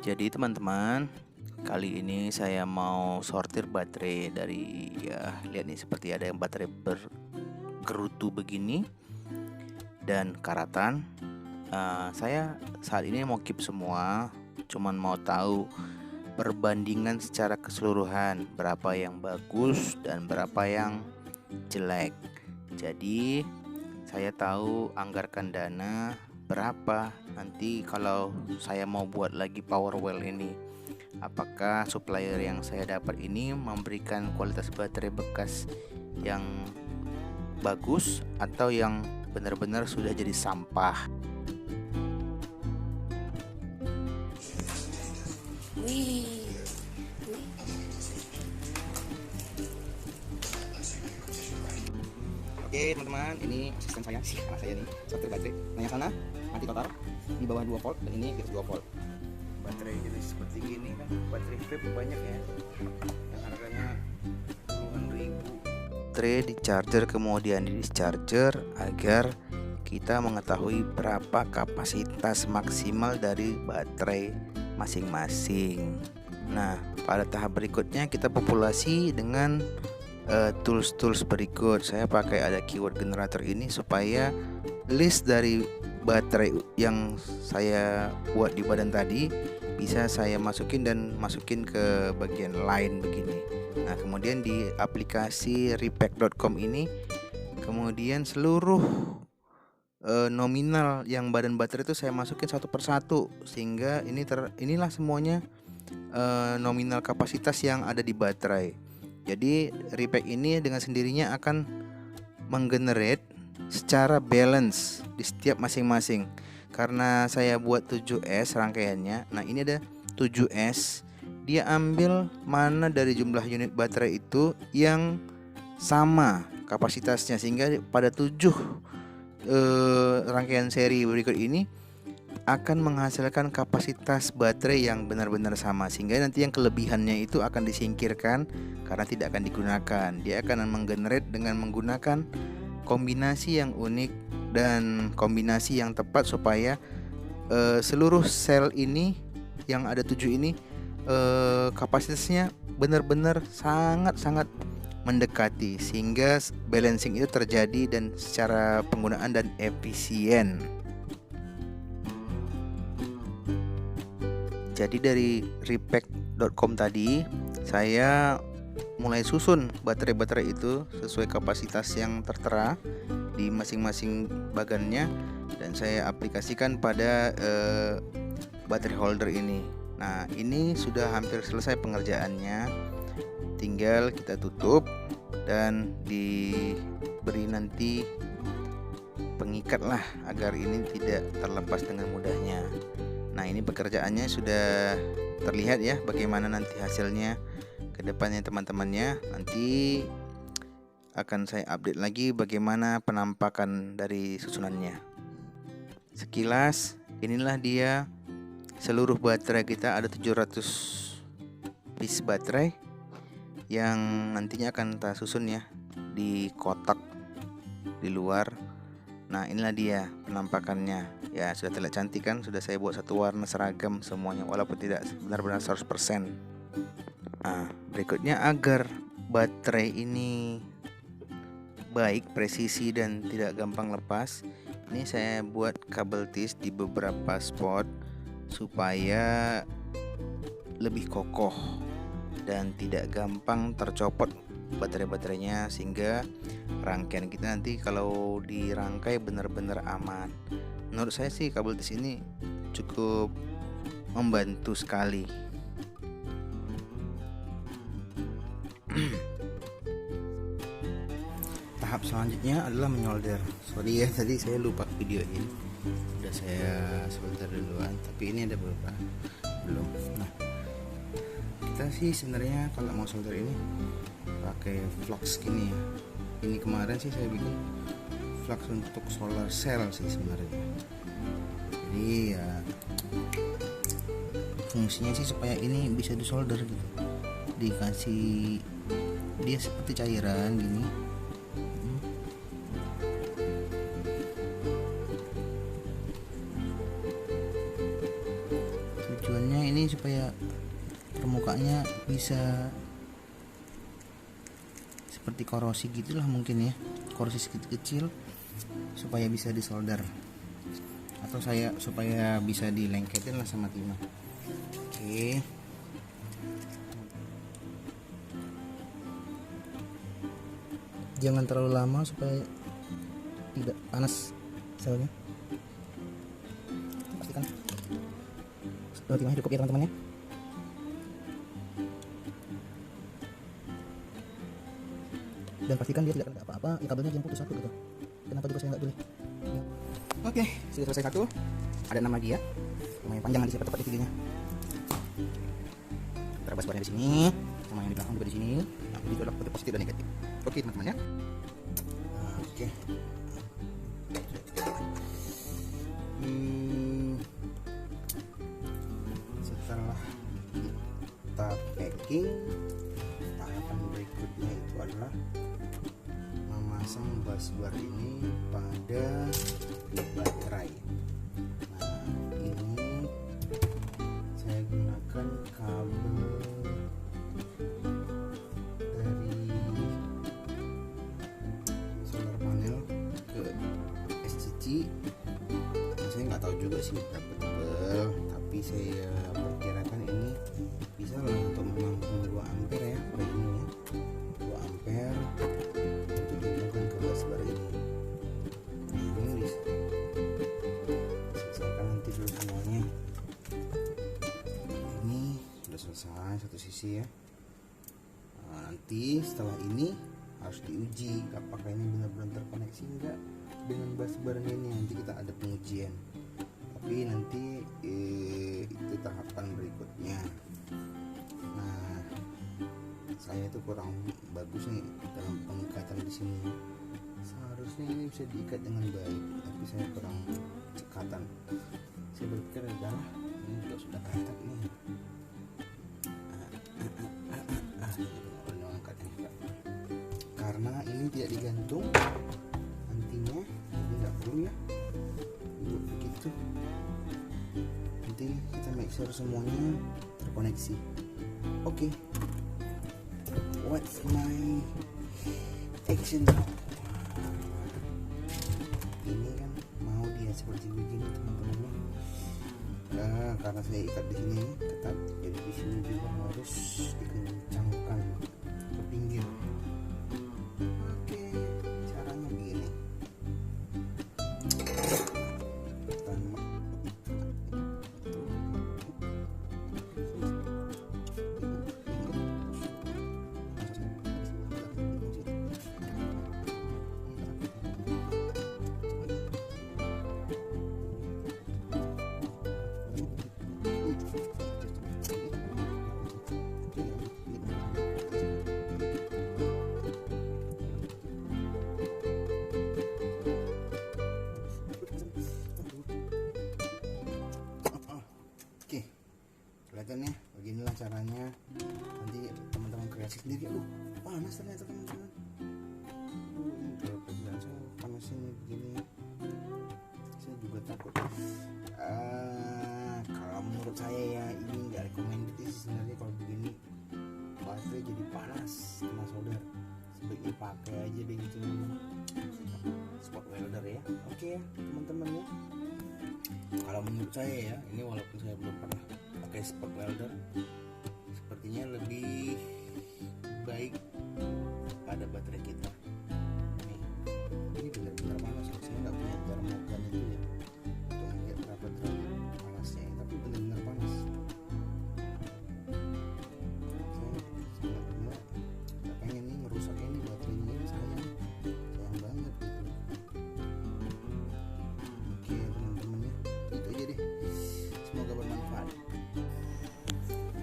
Jadi teman-teman, kali ini saya mau sortir baterai dari lihat nih seperti ada yang baterai bergerutu begini dan karatan. Saya saat ini mau keep semua, cuman mau tahu perbandingan secara keseluruhan berapa yang bagus dan berapa yang jelek. Jadi saya tahu anggarkan dana berapa nanti kalau saya mau buat lagi power well ini. Apakah supplier yang saya dapat ini memberikan kualitas baterai bekas yang bagus atau yang benar-benar sudah jadi sampah. Oke teman-teman, ini asisten saya, anak saya nih, sortir baterai. Nah yang sana anti total di bawah 2 volt dan ini di atas 2 volt. Baterai jenis seperti ini kan, baterai vape banyak ya, yang harganya puluhan ribu. Baterai di charger kemudian di discharger agar kita mengetahui berapa kapasitas maksimal dari baterai masing-masing. Nah pada tahap berikutnya kita populasi dengan tools berikut. Saya pakai ada keyword generator ini supaya list dari baterai yang saya buat di badan tadi bisa saya masukin ke bagian line begini. Nah kemudian di aplikasi repack.com ini kemudian seluruh nominal yang badan baterai itu saya masukin satu persatu sehingga inilah semuanya nominal kapasitas yang ada di baterai. Jadi repack ini dengan sendirinya akan menggenerate secara balance di setiap masing-masing. Karena saya buat 7S rangkaiannya. Nah, ini ada 7S. Dia ambil mana dari jumlah unit baterai itu yang sama kapasitasnya sehingga pada 7 rangkaian seri berikut ini akan menghasilkan kapasitas baterai yang benar-benar sama, sehingga nanti yang kelebihannya itu akan disingkirkan karena tidak akan digunakan. Dia akan menggenerate dengan menggunakan kombinasi yang unik dan kombinasi yang tepat supaya seluruh sel ini yang ada 7 ini kapasitasnya benar-benar sangat-sangat mendekati sehingga balancing itu terjadi dan secara penggunaan dan efisien. Jadi dari repack.com tadi saya mulai susun baterai-baterai itu sesuai kapasitas yang tertera di masing-masing bagannya dan saya aplikasikan pada baterai holder ini. Nah ini sudah hampir selesai pengerjaannya, tinggal kita tutup dan diberi nanti pengikat lah agar ini tidak terlepas dengan mudahnya. Nah ini pekerjaannya sudah terlihat ya, bagaimana nanti hasilnya ke depannya teman-temannya. Nanti akan saya update lagi bagaimana penampakan dari susunannya. Sekilas inilah dia seluruh baterai kita, ada 700 piece baterai yang nantinya akan kita susun ya di kotak di luar. Nah inilah dia penampakannya ya, sudah terlihat cantik kan, sudah saya buat satu warna seragam semuanya walaupun tidak benar-benar 100%. Nah berikutnya agar baterai ini baik, presisi dan tidak gampang lepas, ini saya buat kabel tis di beberapa spot supaya lebih kokoh dan tidak gampang tercopot baterai-baterainya, sehingga rangkaian kita nanti kalau dirangkai benar-benar aman. Menurut saya sih kabel tis ini cukup membantu sekali. Tahap selanjutnya adalah menyolder. Sorry ya, tadi saya lupa videoin. Udah saya solder duluan, tapi ini ada beberapa belum. Nah, kita sih sebenarnya kalau mau solder ini pakai flux gini ya. Ini kemarin sih saya bikin flux untuk solar cell sih sebenarnya. Jadi ya fungsinya sih supaya ini bisa disolder gitu. Dikasih dia seperti cairan gini. Tujuannya ini ini supaya permukaannya bisa seperti korosi gitulah mungkin ya, korosi kecil supaya bisa disolder, atau supaya bisa dilengketin lah sama timah. Oke. Jangan terlalu lama supaya tidak panas selnya. Pastikan timahnya cukup ya teman-teman ya. Dan pastikan dia tidak ada apa-apa, ya kabelnya yang putus satu gitu. Kenapa juga saya nggak boleh? Ya. Oke, sudah selesai satu. Ada 6 lagi ya. Lumayan panjang nanti siapa tepat di videonya. Terabas barangnya di sini, sama yang di belakang juga di sini. Nah, ini adalah positif dan negatif. Oke teman-teman ya. Oke. Setelah kita packing, tahapan berikutnya itu adalah memasang busbar ini pada baterai. Nah, ini saya gunakan kabel dari solar panel ke SCC. Nah, saya nggak tahu juga sih berapa tebal, tapi saya perkirakan ini bisa lah untuk menampung 2 ampere ya, pada ini ya, 2 ampere untuk dihubungkan ke busbar ini. Nah, ini bisa selesaikan nanti dulu semuanya. Ini sudah selesai satu sisi ya. Nah, nanti setelah ini harus diuji apakah ini benar-benar terkoneksi enggak dengan busbarnya ini. Nanti kita ada pengujian, tapi nanti itu tahapan berikutnya. Nah, saya itu kurang bagus nih dalam pengikatan di sini. Seharusnya ini bisa diikat dengan baik, tapi saya kurang cekatan. Saya berpikir adalah ini juga sudah ketat nih. Karena ini tidak digantung nantinya, jadi nggak perlu ya begitu. Nanti kita make sure semuanya terkoneksi. Oke. What's my action now? Ini kan mau dia seperti begini teman-teman. Nah, karena saya ikat di sini ketat, jadi di sini juga harus dikencangkan ke pinggir. Oke, caranya begini. Kelihatan ya, beginilah caranya. Nanti teman-teman kreasi sendiri. Panas ternyata teman-teman. Kalau pegang saya panasnya begini, saya juga takut. Kalau menurut saya ya ini nggak recommended sih sebenarnya. Kalau begini baterai jadi panas kena solder, sebaiknya pakai aja deh gitu spot welder ya. Oke ya teman-teman ya. Kalau menurut saya ya, ini walaupun saya belum pernah pakai spot welder, sepertinya lebih baik pada baterai kita. Ini benar-benar panas. Saya nggak punya termogan itu ya untuk melihat berapa derajat panasnya, tapi benar-benar panas. Saya benar-benar nggak pengen nih ngerusak ini baterainya, sayang banget gitu. Oke teman-teman ya, itu aja deh. Semoga bermanfaat.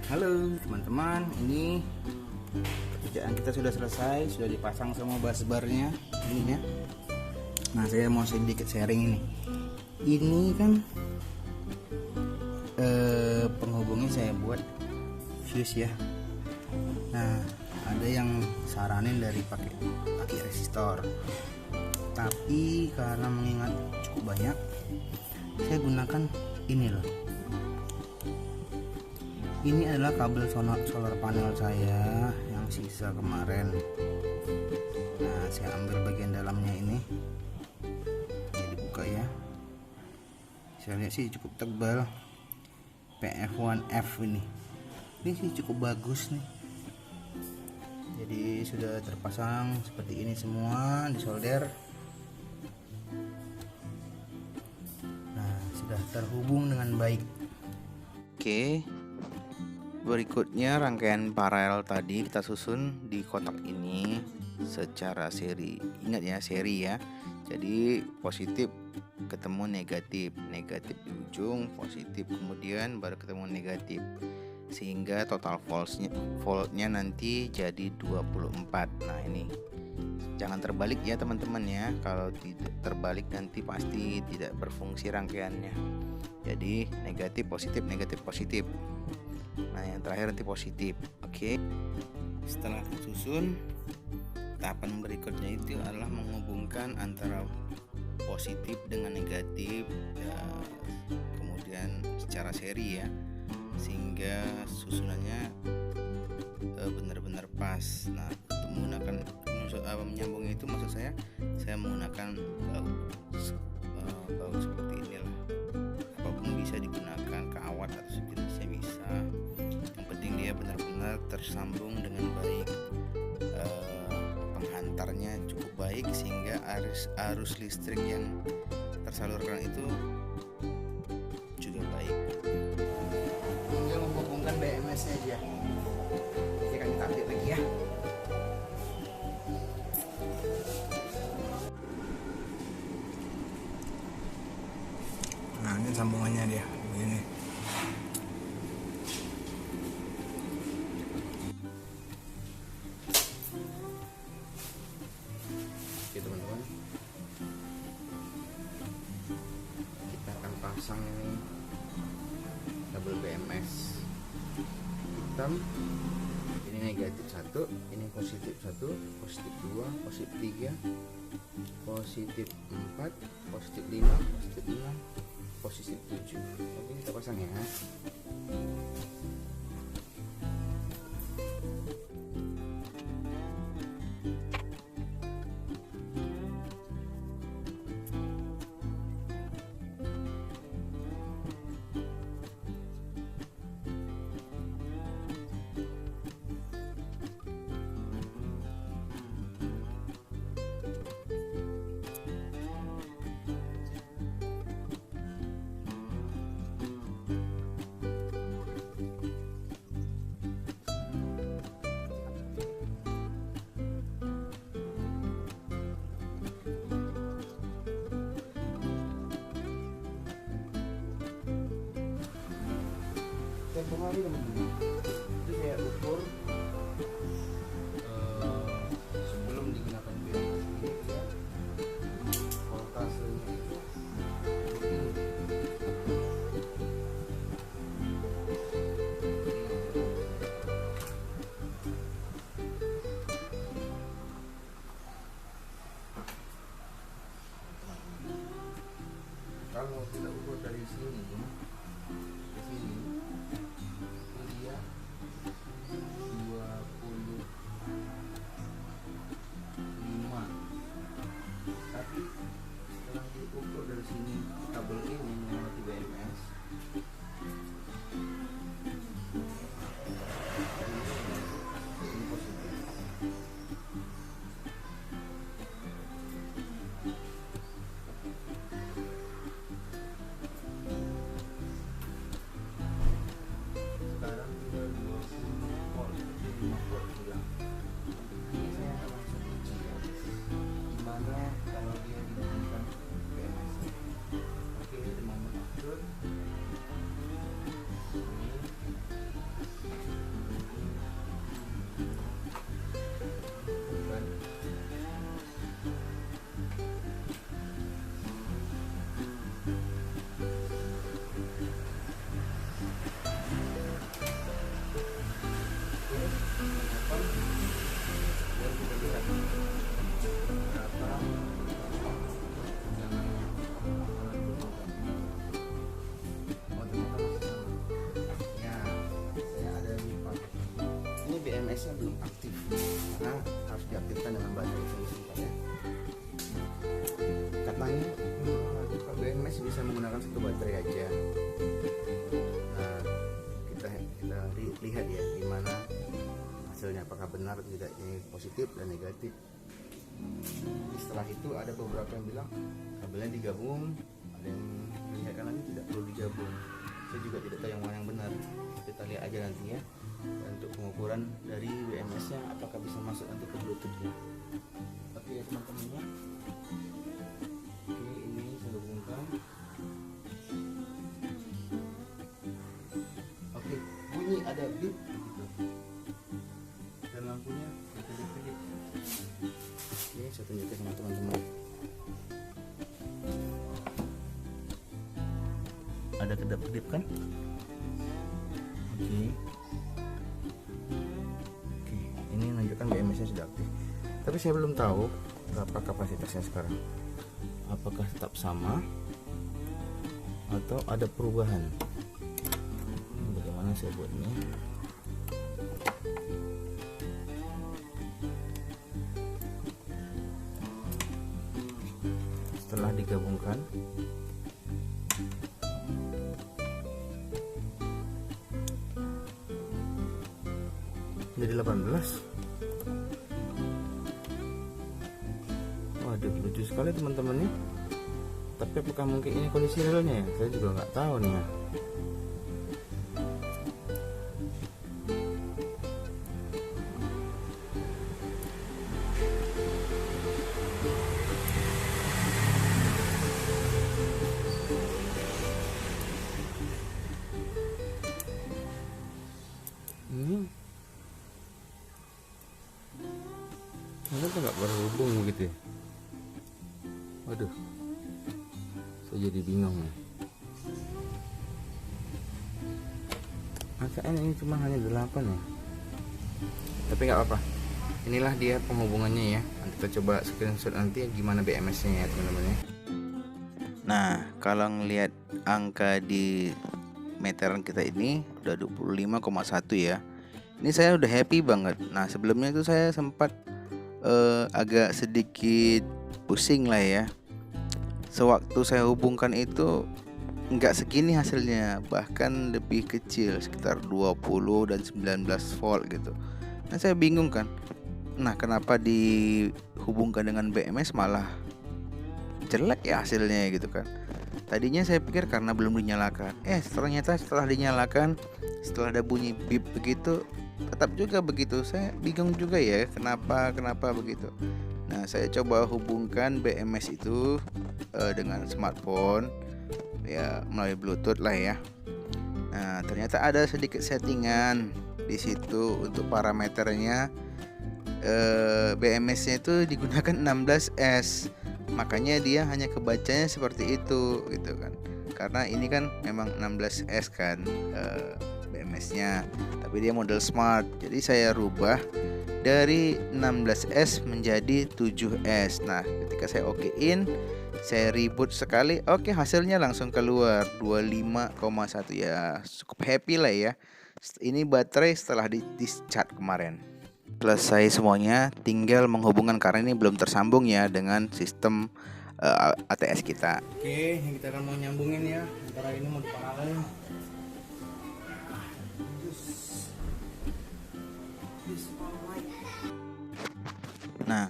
Halo teman-teman, ini pekerjaan kita sudah selesai, sudah dipasang semua busbarnya ini ya. Nah, saya mau sedikit sharing ini. Ini kan penghubungnya saya buat fuse ya. Nah, ada yang saranin dari pakai resistor, tapi karena mengingat cukup banyak, saya gunakan ini loh, Ini adalah kabel solar panel saya yang sisa kemarin. Nah, saya ambil bagian dalamnya ini dibuka ya. Saya lihat sih cukup tebal, PF1F ini sih cukup bagus nih. Jadi sudah terpasang seperti ini semua, disolder. Nah, sudah terhubung dengan baik. Oke, berikutnya rangkaian paralel tadi kita susun di kotak ini secara seri. Ingat ya, seri ya. Jadi positif ketemu negatif, negatif di ujung, positif kemudian baru ketemu negatif, sehingga total voltnya nanti jadi 24. Nah, ini jangan terbalik ya teman-teman ya. Kalau tidak terbalik nanti pasti tidak berfungsi rangkaiannya. Jadi negatif positif negatif positif. Nah, yang terakhir nanti positif. Oke. Setelah tersusun, tahapan berikutnya itu adalah menghubungkan antara positif dengan negatif ya, kemudian secara seri ya, sehingga susunannya benar-benar pas. Nah, untuk menggunakan menyambungnya itu maksud saya menggunakan baut seperti inilah. Apapun bisa digunakan, kawat atau sejenisnya bisa. Yang penting dia benar-benar tersambung dengan baik, penghantarnya cukup baik sehingga arus listrik yang tersalurkan itu juga baik. Tinggal menghubungkan BMS-nya aja. Nanti akan kita update lagi ya. Nah, ini sambungannya dia begini. Oke teman-teman, kita akan pasang ini kabel BMS hitam. Ini negatif 1, ini positif 1, positif 2, positif 3, positif 4, positif 5, positif 6, positif 7. Oke, kita pasang ya. Tempoh hari teman-teman itu saya ukur sebelum digunakan BMS ini ya, voltasenya itu kalau kita ukur dari sini ke sini dia 25, tapi setelah diukur dari sini kabel ini melewati BMS ini positif. Sekarang tinggal 20 volt, 5 volt hilang. Ini saya akan langsung uji ya, gimana kalau dia digunakan BMS. Oke, terima saya menggunakan satu baterai aja. Nah, kita lihat ya gimana hasilnya, apakah benar atau tidak, ini positif dan negatif. Setelah itu ada beberapa yang bilang kabelnya digabung, ada yang melihatkan lagi tidak perlu digabung. Saya juga tidak tahu yang mana yang benar, kita lihat aja nantinya. Dan untuk pengukuran dari BMS nya apakah bisa masuk nanti ke Bluetooth nya. Oke ya teman-teman ya. Oke, ini saya hubungkan. Oke, bunyi ada beep gitu. Dan lampunya kedip-kedip. Oke, saya tunjukkan sama teman-teman. Ada kedip-kedip kan? Oke. Oke, ini menunjukkan BMS-nya sudah aktif. Tapi saya belum tahu berapa kapasitasnya sekarang. Apakah tetap sama atau ada perubahan? Bagaimana saya buatnya? Setelah digabungkan, jadi 18. Waduh, lucu sekali teman-teman ya. Tapi apakah mungkin ini kondisi realnya ya? Saya juga nggak tahu nih ya. Kenapa nggak berhubung begitu ya? Waduh, saya jadi bingung ya. Angkanya ini cuma hanya 8 ya. Tapi nggak apa-apa. Inilah dia penghubungannya ya. Nanti kita coba screenshot nanti gimana BMS-nya ya teman-teman ya. Nah, kalau ngelihat angka di meteran kita ini udah 25,1 ya. Ini saya udah happy banget. Nah, sebelumnya itu saya sempat agak sedikit pusing lah ya. Sewaktu saya hubungkan itu nggak segini hasilnya, bahkan lebih kecil, sekitar 20 dan 19 volt gitu. Nah, saya bingung kan. Nah, kenapa dihubungkan dengan BMS malah jelek ya hasilnya gitu kan. Tadinya saya pikir karena belum dinyalakan. Ternyata setelah dinyalakan, setelah ada bunyi beep begitu, tetap juga begitu. Saya bingung juga ya kenapa begitu. Nah, saya coba hubungkan BMS itu dengan smartphone ya, melalui Bluetooth lah ya. Nah, ternyata ada sedikit settingan di situ untuk parameternya. BMS-nya itu digunakan 16S, makanya dia hanya kebacanya seperti itu gitu kan. Karena ini kan memang 16S kan BMS-nya, tapi dia model smart. Jadi saya rubah dari 16S menjadi 7S. Nah, ketika saya okein, saya reboot sekali, oke, hasilnya langsung keluar 25,1 ya. Cukup happy lah ya. Ini baterai setelah di discharge kemarin. Selesai semuanya, tinggal menghubungkan karena ini belum tersambung ya dengan sistem ATS kita. Oke, yang kita akan mau nyambungin ya, antara ini mau diparalel. Nah,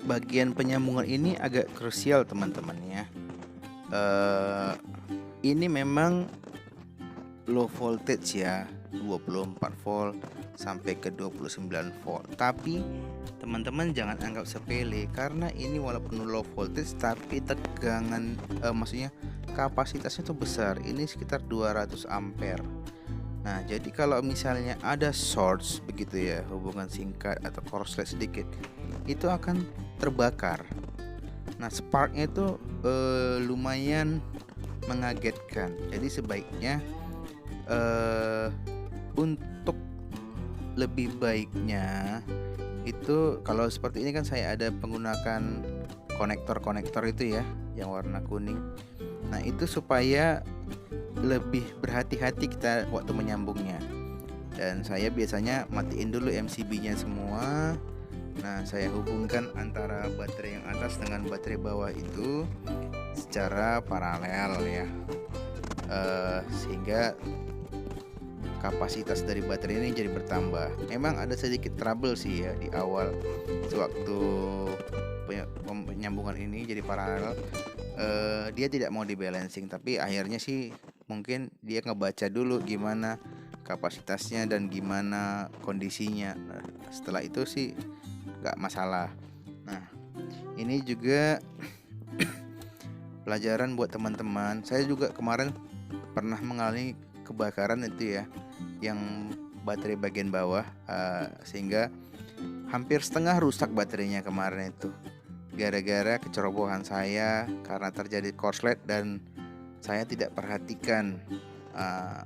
bagian penyambungan ini agak krusial teman-teman ya. Ini memang low voltage ya, 24 volt sampai ke 29 volt. Tapi teman-teman jangan anggap sepele, karena ini walaupun low voltage tapi tegangan maksudnya kapasitasnya itu besar. Ini sekitar 200 ampere. Nah, jadi kalau misalnya ada short begitu ya, hubungan singkat atau korslet sedikit, itu akan terbakar. Nah, sparknya itu lumayan mengagetkan. Jadi sebaiknya untuk lebih baiknya itu kalau seperti ini kan, saya ada menggunakan konektor itu ya yang warna kuning. Nah, itu supaya lebih berhati-hati kita waktu menyambungnya. Dan saya biasanya matiin dulu MCB-nya semua. Nah, saya hubungkan antara baterai yang atas dengan baterai bawah itu. secara paralel ya, sehingga kapasitas dari baterai ini jadi bertambah. Memang ada sedikit trouble sih ya di awal sewaktu penyambungan ini jadi paralel. Dia tidak mau dibalancing, tapi akhirnya sih mungkin dia ngebaca dulu gimana kapasitasnya dan gimana kondisinya. Nah, setelah itu sih nggak masalah. Nah, ini juga pelajaran buat teman-teman. Saya juga kemarin pernah mengalami kebakaran itu ya, yang baterai bagian bawah, sehingga hampir setengah rusak baterainya kemarin itu, gara-gara kecerobohan saya karena terjadi korslet dan saya tidak perhatikan.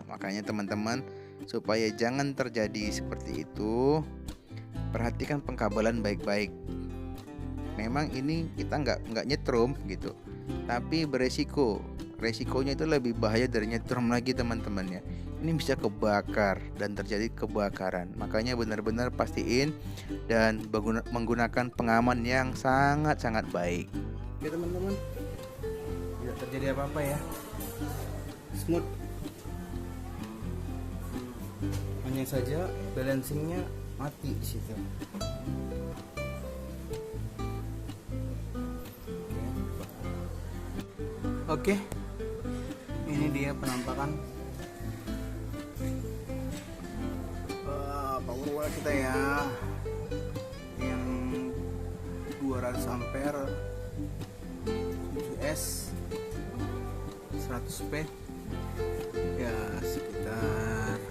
Makanya teman-teman, supaya jangan terjadi seperti itu, perhatikan pengkabelan baik-baik. Memang ini kita nggak nyetrum gitu, tapi resikonya itu lebih bahaya dari nyetrum lagi teman-teman ya. Ini bisa kebakar dan terjadi kebakaran. Makanya benar-benar pastiin dan menggunakan pengaman yang sangat-sangat baik. Oke teman-teman, tidak terjadi apa-apa ya, smooth. Hanya saja balancingnya mati di situ. Oke, ini dia penampakan power kita ya, yang 200 ampere, 7S, 100p, ya sekitar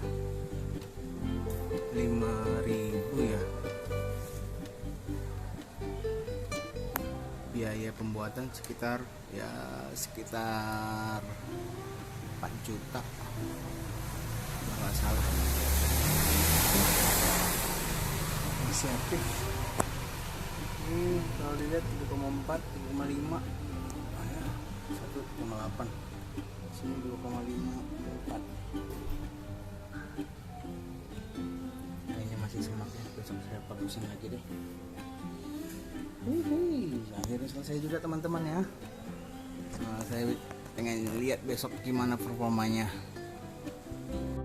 5.000 ya. Biaya pembuatan sekitar 4 juta kalau nggak salah. Masih aktif ini, kalau dilihat 3,4, 3,5, 1,8, sini 2,54. Kayaknya masih semaknya, besok saya bagusin lagi deh. Akhirnya selesai juga teman-teman ya. Saya pengen lihat besok gimana performanya.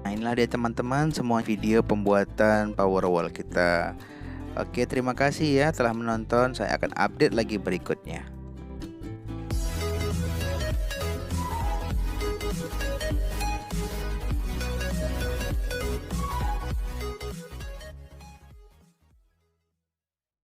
Nah, inilah dia teman-teman semua video pembuatan Powerwall kita. Oke, terima kasih ya telah menonton. Saya akan update lagi berikutnya.